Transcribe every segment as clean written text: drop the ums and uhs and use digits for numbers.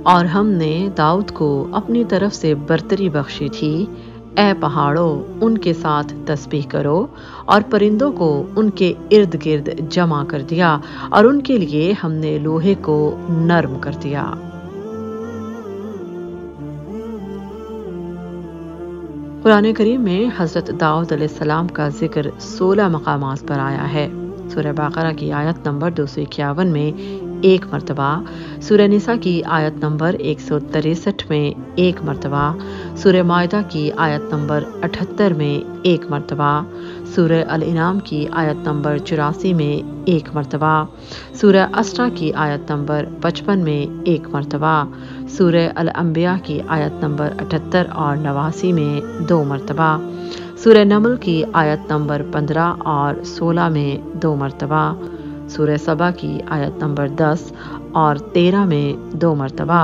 اور ہم نے داؤد کو اپنی طرف سے برتری بخشی تھی۔ اے پہاڑوں، ان کے ساتھ تسبیح کرو، اور پرندوں کو ان کے ارد گرد جمع کر دیا، اور ان کے لیے ہم نے لوہے کو نرم کر دیا۔ قرآن کریم میں حضرت داؤد علیہ السلام کا ذکر 16 مقامات پر آیا ہے۔ سورہ بقرہ کی آیت نمبر 251 میں 1 مرتبہ، سورہ نساء کی آیت نمبر 163 میں 1 مرتبہ، سورہ مائدہ کی آیت نمبر 78 میں 1 مرتبہ، سورہ الانعام کی آیت نمبر 84 میں 1 مرتبہ، سورہ اسراء کی آیت نمبر 55 میں 1 مرتبہ، سورہ الانبیاء کی آیت نمبر 78 اور 89 میں 2 مرتبہ، سورہ نمل کی آیت نمبر 15 اور 16 میں 2 مرتبہ، سورہ سبا کی آیت نمبر 10 اور 13 میں 2 مرتبہ،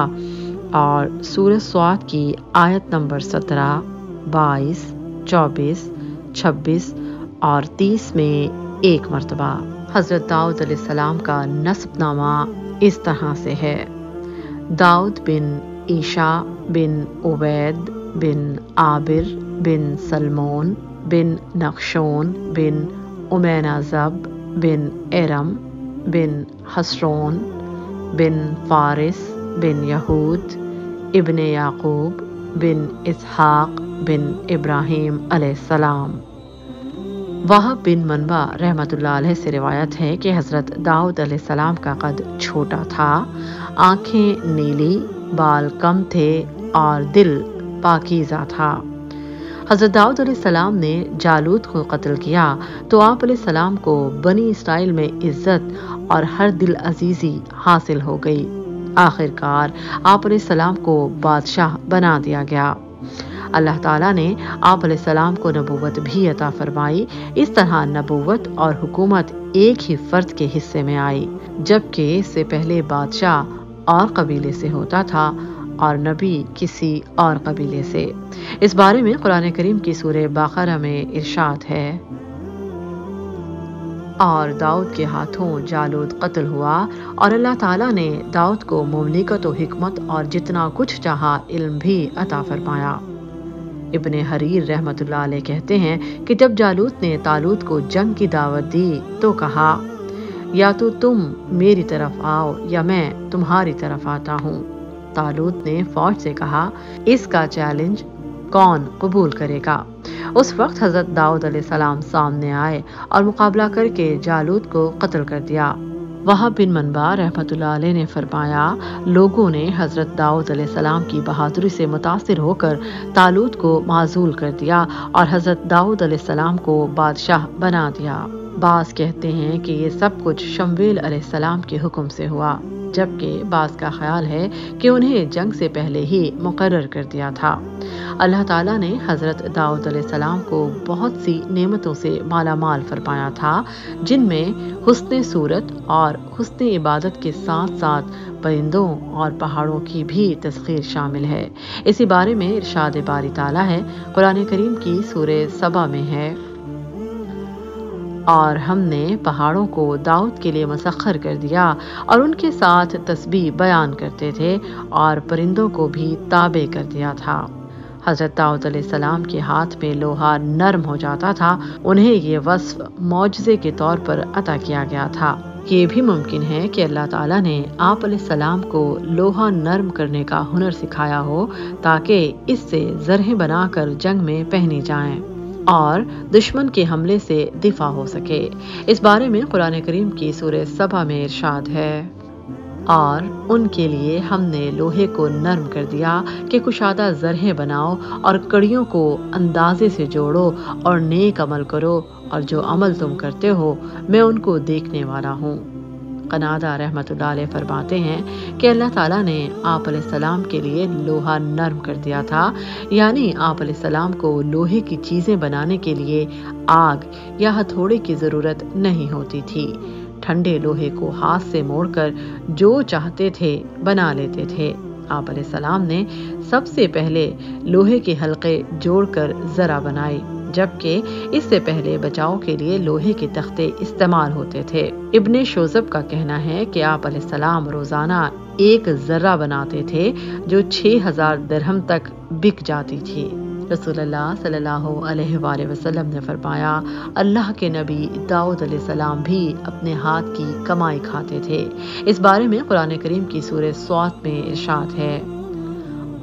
اور سورہ صاد کی آیت نمبر 17، 22، 24، 26 اور 30 میں 1 مرتبہ۔ حضرت داؤد علیہ السلام کا نسب نامہ اس طرح سے ہے: داؤد بن عیشا بن عبید بن عابر بن سلمون بن نخشون بن امینازب بن ارم بن حسرون بن فارس بن یہود ابن یعقوب بن اسحاق بن ابراہیم علیہ السلام۔ وہب بن منبع رحمۃ اللہ علیہ سے روایت ہے کہ حضرت داؤد علیہ السلام کا قد چھوٹا تھا، آنکھیں نیلی، بال کم تھے اور دل پاکیزہ تھا۔ حضرت داؤد علیہ السلام نے جالوت کو قتل کیا تو آپ علیہ السلام کو بنی اسرائیل میں عزت اور ہر دل عزیزی حاصل ہو گئی۔ آخر کار آپ علیہ السلام کو بادشاہ بنا دیا گیا۔ اللہ تعالیٰ نے آپ علیہ السلام کو نبوت بھی عطا فرمائی۔ اس طرح نبوت اور حکومت ایک ہی فرد کے حصے میں آئی، جبکہ اس سے پہلے بادشاہ اور قبیلے سے ہوتا تھا اور نبی کسی اور قبیلے سے۔ اس بارے میں قرآن کریم کی سورہ بقرہ میں ارشاد ہے: اور داؤد کے ہاتھوں جالوت قتل ہوا، اور اللہ تعالیٰ نے داؤد کو مملکت و حکمت اور جتنا کچھ چاہا علم بھی عطا فرمایا۔ ابن حریر رحمۃ اللہ علیہ کہتے ہیں کہ جب جالوت نے طالوت کو جنگ کی دعوت دی تو کہا، یا تو تم میری طرف آؤ یا میں تمہاری طرف آتا ہوں۔ طالوت نے فوج سے کہا، اس کا چیلنج کون قبول کرے گا؟ اس وقت حضرت داؤد علیہ السلام سامنے آئے اور مقابلہ کر کے جالوت کو قتل کر دیا۔ وہب بن منبع رحمۃ اللہ علیہ نے فرمایا، لوگوں نے حضرت داؤد علیہ السلام کی بہادری سے متاثر ہو کر طالوت کو معزول کر دیا اور حضرت داؤد علیہ السلام کو بادشاہ بنا دیا۔ بعض کہتے ہیں کہ یہ سب کچھ شمویل علیہ السلام کے حکم سے ہوا، جبکہ بعض کا خیال ہے کہ انہیں جنگ سے پہلے ہی مقرر کر دیا تھا۔ اللہ تعالیٰ نے حضرت داؤد علیہ السلام کو بہت سی نعمتوں سے مالا مال فرمایا تھا، جن میں حسن صورت اور حسن عبادت کے ساتھ ساتھ پرندوں اور پہاڑوں کی بھی تسخیر شامل ہے۔ اسی بارے میں ارشاد باری تعالیٰ ہے، قرآن کریم کی سورہ سبا میں ہے: اور ہم نے پہاڑوں کو داؤد کے لیے مسخر کر دیا اور ان کے ساتھ تسبیح بیان کرتے تھے، اور پرندوں کو بھی تابع کر دیا تھا۔ حضرت داؤد علیہ السلام کے ہاتھ میں لوہا نرم ہو جاتا تھا۔ انہیں یہ وصف معجزے کے طور پر عطا کیا گیا تھا۔ یہ بھی ممکن ہے کہ اللہ تعالیٰ نے آپ علیہ السلام کو لوہا نرم کرنے کا ہنر سکھایا ہو تاکہ اس سے زرہیں بنا کر جنگ میں پہنی جائیں اور دشمن کے حملے سے دفاع ہو سکے۔ اس بارے میں قرآن کریم کی سورہ سبا میں ارشاد ہے: اور ان کے لیے ہم نے لوہے کو نرم کر دیا کہ کشادہ زرہیں بناؤ اور کڑیوں کو اندازے سے جوڑو اور نیک عمل کرو، اور جو عمل تم کرتے ہو میں ان کو دیکھنے والا ہوں۔ قنادہ رحمۃ اللہ علیہ فرماتے ہیں کہ اللہ تعالیٰ نے آپ علیہ السلام کے لیے لوہا نرم کر دیا تھا، یعنی آپ علیہ السلام کو لوہے کی چیزیں بنانے کے لیے آگ یا ہتھوڑے کی ضرورت نہیں ہوتی تھی۔ ٹھنڈے لوہے کو ہاتھ سے موڑ کر جو چاہتے تھے بنا لیتے تھے۔ آپ علیہ السلام نے سب سے پہلے لوہے کے حلقے جوڑ کر ذرہ بنائی، جبکہ اس سے پہلے بچاؤ کے لیے لوہے کے تختے استعمال ہوتے تھے۔ ابن شوذب کا کہنا ہے کہ آپ علیہ السلام روزانہ ایک ذرہ بناتے تھے جو 6000 درہم تک بک جاتی تھی۔ رسول اللہ صلی اللہ علیہ وآلہ وسلم نے فرمایا، اللہ کے نبی داؤد علیہ السلام بھی اپنے ہاتھ کی کمائی کھاتے تھے۔ اس بارے میں قرآن کریم کی سورہ صوت میں ارشاد ہے،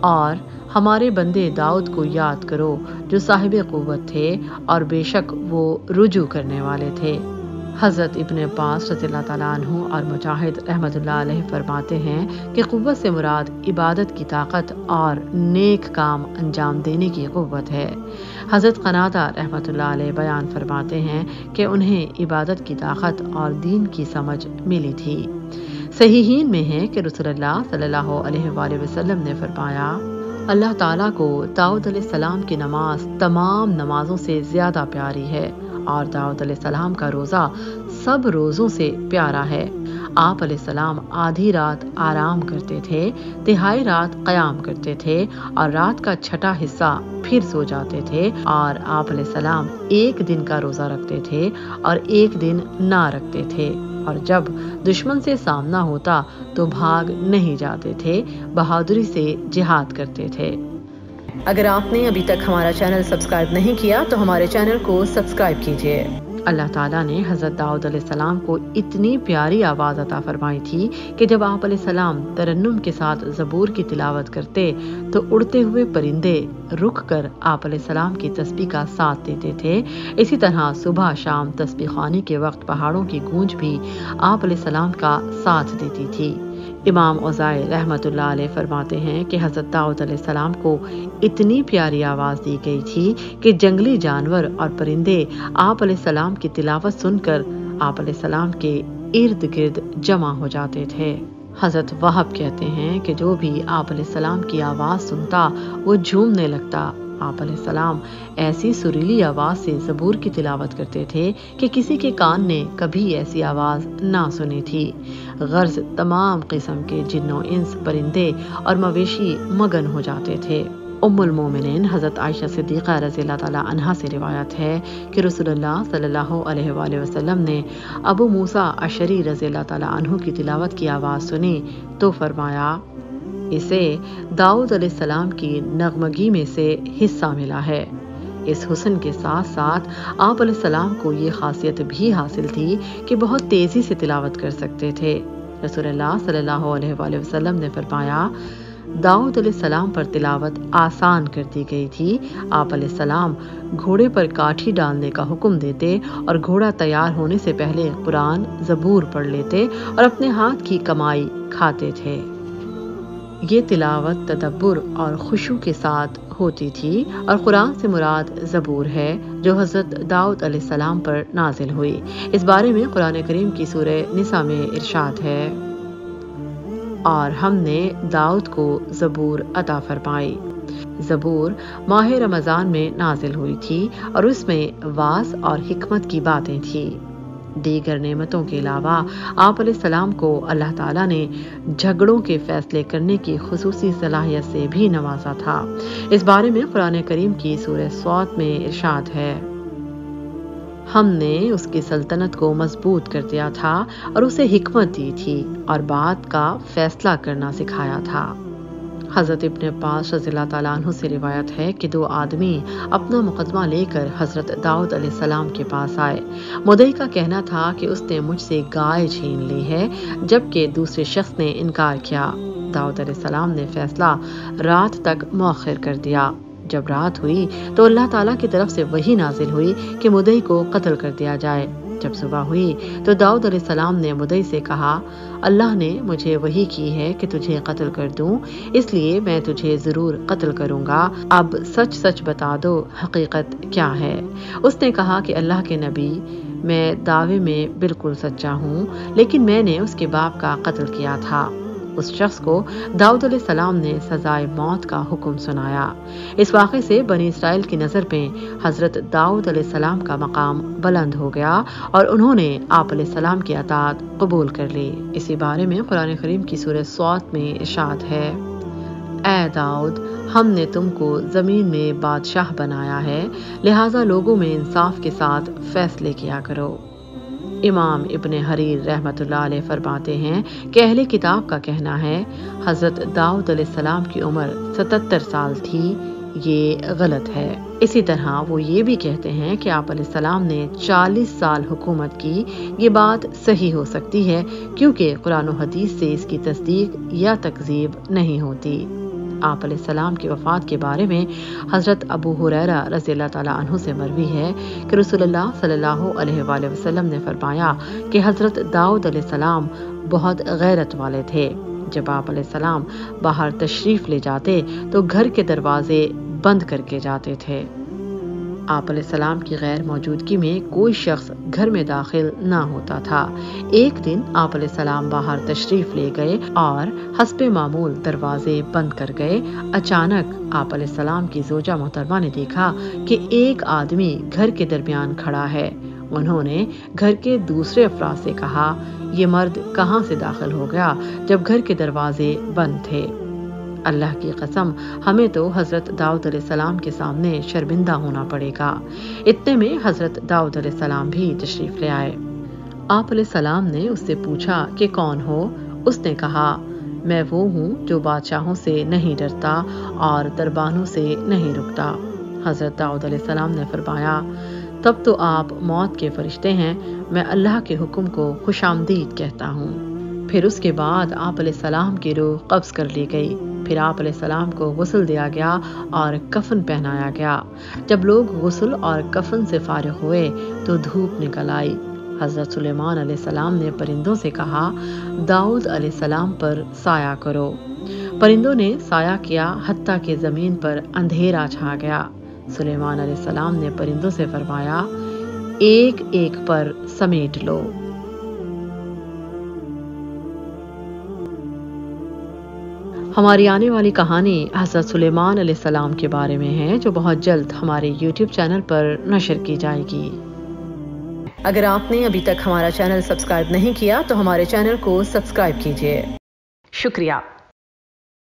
اور ہمارے بندے داؤد کو یاد کرو جو صاحب قوت تھے اور بے شک وہ رجوع کرنے والے تھے۔ حضرت ابن عباس رضی اللہ تعالیٰ عنہ اور مجاہد رحمۃ اللہ علیہ فرماتے ہیں کہ قوت سے مراد عبادت کی طاقت اور نیک کام انجام دینے کی قوت ہے۔ حضرت قنادہ رحمۃ اللہ علیہ بیان فرماتے ہیں کہ انہیں عبادت کی طاقت اور دین کی سمجھ ملی تھی۔ صحیحین میں ہے کہ رسول اللہ صلی اللہ علیہ وآلہ وسلم نے فرمایا، اللہ تعالیٰ کو داؤد علیہ السلام کی نماز تمام نمازوں سے زیادہ پیاری ہے، اور داؤد علیہ السلام کا روزہ سب روزوں سے پیارا ہے۔ آپ علیہ السلام آدھی رات آرام کرتے تھے، تہائی رات قیام کرتے تھے، اور رات کا چھٹا حصہ پھر سو جاتے تھے، اور آپ علیہ السلام ایک دن کا روزہ رکھتے تھے اور ایک دن نہ رکھتے تھے، اور جب دشمن سے سامنا ہوتا تو بھاگ نہیں جاتے تھے، بہادری سے جہاد کرتے تھے۔ اگر آپ نے ابھی تک ہمارا چینل سبسکرائب نہیں کیا تو ہمارے چینل کو سبسکرائب کیجیے۔ اللہ تعالیٰ نے حضرت داؤد علیہ السلام کو اتنی پیاری آواز عطا فرمائی تھی کہ جب آپ علیہ السلام ترنم کے ساتھ زبور کی تلاوت کرتے تو اڑتے ہوئے پرندے رک کر آپ علیہ السلام کی تسبیح کا ساتھ دیتے تھے۔ اسی طرح صبح شام تسبیح خوانی کے وقت پہاڑوں کی گونج بھی آپ علیہ السلام کا ساتھ دیتی تھی۔ امام اوزاعی رحمۃ اللہ علیہ فرماتے ہیں کہ حضرت داؤد علیہ السلام کو اتنی پیاری آواز دی گئی تھی کہ جنگلی جانور اور پرندے آپ علیہ السلام کی تلاوت سن کر آپ علیہ السلام کے ارد گرد جمع ہو جاتے تھے۔ حضرت وہب کہتے ہیں کہ جو بھی آپ علیہ السلام کی آواز سنتا وہ جھومنے لگتا۔ آپ علیہ السلام ایسی سریلی آواز سے زبور کی تلاوت کرتے تھے کہ کسی کے کان نے کبھی ایسی آواز نہ سنی تھی۔ غرض تمام قسم کے جن و انس، پرندے اور مویشی مگن ہو جاتے تھے۔ ام المومنین حضرت عائشہ صدیقہ رضی اللہ تعالیٰ عنہا سے روایت ہے کہ رسول اللہ صلی اللہ علیہ وآلہ وسلم نے ابو موسیٰ اشعری رضی اللہ تعالیٰ عنہ کی تلاوت کی آواز سنی تو فرمایا، اسے داؤد علیہ السلام کی نغمگی میں سے حصہ ملا ہے۔ اس حسن کے ساتھ ساتھ آپ علیہ السلام کو یہ خاصیت بھی حاصل تھی کہ بہت تیزی سے تلاوت کر سکتے تھے۔ رسول اللہ صلی اللہ علیہ وآلہ وسلم نے فرمایا، داؤد علیہ السلام پر تلاوت آسان کر دی گئی تھی۔ آپ علیہ السلام گھوڑے پر کاٹھی ڈالنے کا حکم دیتے اور گھوڑا تیار ہونے سے پہلے قرآن زبور پڑھ لیتے اور اپنے ہاتھ کی کمائی کھاتے تھے۔ یہ تلاوت تدبر اور خشوع کے ساتھ ہوتی تھی، اور قرآن سے مراد زبور ہے جو حضرت داؤد علیہ السلام پر نازل ہوئی۔ اس بارے میں قرآن کریم کی سورہ نساء میں ارشاد ہے، اور ہم نے داؤد کو زبور عطا فرمائی۔ زبور ماہ رمضان میں نازل ہوئی تھی اور اس میں واعظ اور حکمت کی باتیں تھیں۔ دیگر نعمتوں کے علاوہ آپ علیہ السلام کو اللہ تعالیٰ نے جھگڑوں کے فیصلے کرنے کی خصوصی صلاحیت سے بھی نوازا تھا۔ اس بارے میں قرآن کریم کی سورہ صوت میں ارشاد ہے، ہم نے اس کی سلطنت کو مضبوط کر دیا تھا اور اسے حکمت دی تھی اور بات کا فیصلہ کرنا سکھایا تھا۔ حضرت ابن عباس رضی اللہ تعالیٰ عنہ سے روایت ہے کہ دو آدمی اپنا مقدمہ لے کر حضرت داؤد علیہ السلام کے پاس آئے۔ مدعی کا کہنا تھا کہ اس نے مجھ سے گائے چھین لی ہے، جبکہ دوسرے شخص نے انکار کیا۔ داؤد علیہ السلام نے فیصلہ رات تک مؤخر کر دیا۔ جب رات ہوئی تو اللہ تعالیٰ کی طرف سے وحی نازل ہوئی کہ مدعی کو قتل کر دیا جائے۔ جب صبح ہوئی تو داؤد علیہ السلام نے مدعی سے کہا، اللہ نے مجھے وحی کی ہے کہ تجھے قتل کر دوں، اس لیے میں تجھے ضرور قتل کروں گا، اب سچ سچ بتا دو حقیقت کیا ہے۔ اس نے کہا کہ اللہ کے نبی، میں دعوے میں بالکل سچا ہوں، لیکن میں نے اس کے باپ کا قتل کیا تھا۔ اس شخص کو داؤد علیہ السلام نے سزائے موت کا حکم سنایا۔ اس واقعے سے بنی اسرائیل کی نظر میں حضرت داؤد علیہ السلام کا مقام بلند ہو گیا اور انہوں نے آپ علیہ السلام کی اطاعت قبول کر لی۔ اسی بارے میں قرآن کریم کی سورہ صوت میں ارشاد ہے، اے داؤد، ہم نے تم کو زمین میں بادشاہ بنایا ہے، لہٰذا لوگوں میں انصاف کے ساتھ فیصلے کیا کرو۔ امام ابن حریر رحمۃ اللہ علیہ فرماتے ہیں کہ اہل کتاب کا کہنا ہے حضرت داؤد علیہ السلام کی عمر 77 سال تھی، یہ غلط ہے۔ اسی طرح وہ یہ بھی کہتے ہیں کہ آپ علیہ السلام نے 40 سال حکومت کی۔ یہ بات صحیح ہو سکتی ہے کیونکہ قرآن و حدیث سے اس کی تصدیق یا تکذیب نہیں ہوتی۔ آپ علیہ السلام کی وفات کے بارے میں حضرت ابو ہریرہ رضی اللہ تعالیٰ عنہ سے مروی ہے کہ رسول اللہ صلی اللہ علیہ وآلہ وسلم نے فرمایا کہ حضرت داؤد علیہ السلام بہت غیرت والے تھے۔ جب آپ علیہ السلام باہر تشریف لے جاتے تو گھر کے دروازے بند کر کے جاتے تھے۔ آپ علیہ السلام کی غیر موجودگی میں کوئی شخص گھر میں داخل نہ ہوتا تھا۔ ایک دن آپ علیہ السلام باہر تشریف لے گئے اور حسب معمول دروازے بند کر گئے۔ اچانک آپ علیہ السلام کی زوجہ محترمہ نے دیکھا کہ ایک آدمی گھر کے درمیان کھڑا ہے۔ انہوں نے گھر کے دوسرے افراد سے کہا، یہ مرد کہاں سے داخل ہو گیا جب گھر کے دروازے بند تھے؟ اللہ کی قسم، ہمیں تو حضرت داؤد علیہ السلام کے سامنے شرمندہ ہونا پڑے گا۔ اتنے میں حضرت داؤد علیہ السلام بھی تشریف لے آئے۔ آپ علیہ السلام نے اس سے پوچھا کہ کون ہو؟ اس نے کہا، میں وہ ہوں جو بادشاہوں سے نہیں ڈرتا اور دربانوں سے نہیں رکتا۔ حضرت داؤد علیہ السلام نے فرمایا، تب تو آپ موت کے فرشتے ہیں، میں اللہ کے حکم کو خوش آمدید کہتا ہوں۔ پھر اس کے بعد آپ علیہ السلام کی روح قبض کر لی گئی۔ پھر آپ علیہ السلام کو غسل دیا گیا اور کفن پہنایا گیا۔ جب لوگ غسل اور کفن سے فارغ ہوئے تو دھوپ نکل آئی۔ حضرت سلیمان علیہ السلام نے پرندوں سے کہا، داؤد علیہ السلام پر سایہ کرو۔ پرندوں نے سایہ کیا حتیٰ کہ زمین پر اندھیرا چھا گیا۔ سلیمان علیہ السلام نے پرندوں سے فرمایا، ایک ایک پر سمیٹ لو۔ ہماری آنے والی کہانی حضرت سلیمان علیہ السلام کے بارے میں ہے، جو بہت جلد ہمارے YouTube چینل پر نشر کی جائے گی۔ اگر آپ نے ابھی تک ہمارا چینل سبسکرائب نہیں کیا تو ہمارے چینل کو سبسکرائب کیجیے۔ شکریہ۔